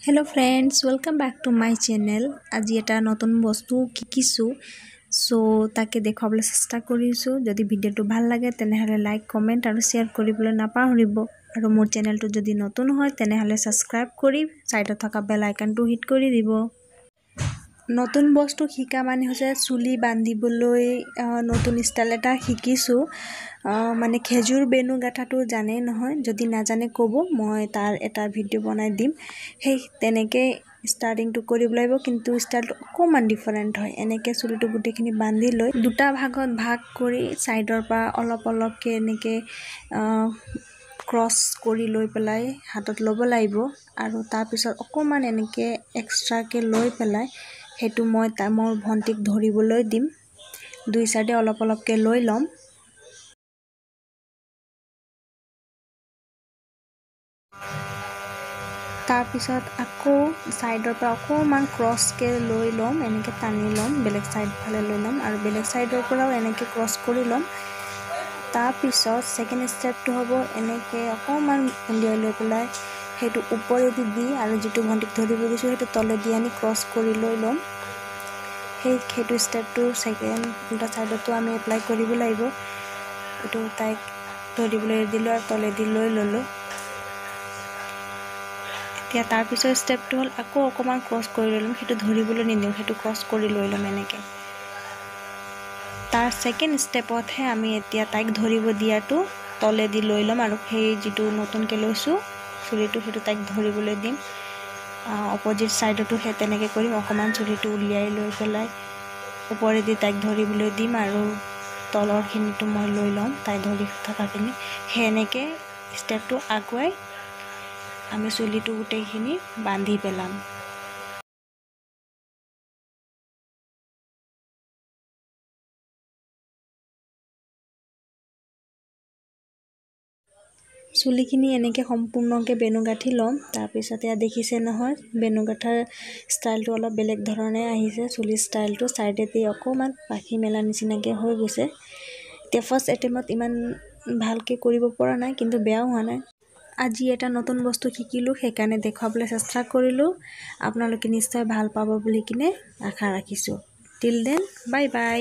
Hello friends, welcome back to my channel. আজি এটা নতুন বস্তু শিকিছো সো তাকে দেখাবলৈ চেষ্টা কৰিছো। যদি ভিডিওটো ভাল লাগে তেনেহলে লাইক, কমেন্ট আৰু শেয়াৰ কৰিবলৈ নাপাহৰিব। আৰু মোৰ চেনেলটো যদি নতুন হয় তেনেহলে সাবস্ক্ৰাইব কৰি সাইডত থকা বেল আইকনটো হিট কৰি দিব। নতুন বস্তু শিকা মানে হৈছে চুলি বান্ধিবলৈ নতুন ষ্টাইল এটা শিকিছো। মানে খেজুৰ বেনু গাঠাটো জানে নহয়, যদি নাজানে ক'ব, মই তাৰ এটা ভিডিও বনাই দিম। সেই তেনেকে স্টাৰ্টিংটো কৰিব লাগিব, কিন্তু ষ্টাইলটো অকমান ডিফাৰেন্ট হয়। এনেকে চুলিটো গুটেখিনি বান্ধি লৈ দুটা ভাগত ভাগ কৰি সাইডৰ পৰা অলপকে এনেকে ক্ৰস কৰি লৈ পেলাই হাতত ল'ব লাগিব। আৰু তাৰ পিছত অকমান এনেকে এক্সট্ৰাকে লৈ পেলাই হেতু মই মোৰ ভন্টিক ধৰিবলৈ দিম। দুই সাইডে অলপকে লৈ লম। তাৰ পিছত আকৌ সাইডৰ পৰা অকমান ক্ৰসকে লৈ লম, এনেকে টানি লম, বেলেগ সাইড ফালে লৈ লম আৰু বেলেগ সাইডৰ পৰাও এনেকে ক্ৰস কৰি লম। তাৰ পিছত সেকেন্ড স্টেপটো হ'ব এনেকে অকমান উলিয়াই লৈ পেলাই হেতু ওপৰেদি দি আৰু যেটো ভন্টিক ধৰিব দিছো হেতু তলেদি আনি ক্ৰস কৰি লৈ লম। হেতু স্টেপটো সেকেন্ড উল্টা সাইডতো আমি এপ্লাই কৰিব লাগিব। এটো তাইক ধৰিবলৈ দিলো আৰু তলেদি লৈ ললো। এতিয়া তাৰ পিছৰ স্টেপটো হল আকৌ অকমান ক্ৰস কৰি লম, হেতু ধৰিবলৈ নিদিও, হেতু ক্ৰস কৰি লৈ লম এনেকে। তাৰ সেকেন্ড স্টেপতহে আমি এতিয়া তাইক ধৰিব দিয়াটো তলেদি লৈ লম আৰু সেই যেটো নতুনকে লৈছো চুলিটো হেতু তাইক ধৰিবলৈ দিম। অপজিট সাইডতো হে তেনেকে কৰিম, অকমান চুলিটো উলিয়াই লৈ পেলাই ওপৰেদি তাইক ধৰিবলৈ দিম আৰু তলৰখিনিটো মই লৈ লম, তাই ধৰি থকাখিনি। হেনেকে স্টেপটো আগুৱাই আমি চুলিটো গুটেখিনি বান্ধি পেলাম। চুলিখিনি এনেকে সম্পূৰ্ণকে বেনু গাঠি লম। তাৰ পিছত এয়া দেখিছে নহয়, বেনু গাঠাৰ ষ্টাইলটো অলপ বেলেগ ধৰণে আহিছে। চুলি ষ্টাইলটো সাইডেদি অকমান পাখি মেলা নিচিনাকে হৈ গৈছে। এতিয়া ফাৰ্স্ট এটেম্পত ইমান ভালকে কৰিব পৰা নাই, কিন্তু বেয়াও হোৱা নাই। আজি এটা নতুন বস্তু শিকিলো, সেইকাৰণে দেখাবলৈ চেষ্টা কৰিলো। আপোনালোকে নিশ্চয় ভাল পাব বুলি কিনে আশা ৰাখিছো। Till then, bye bye.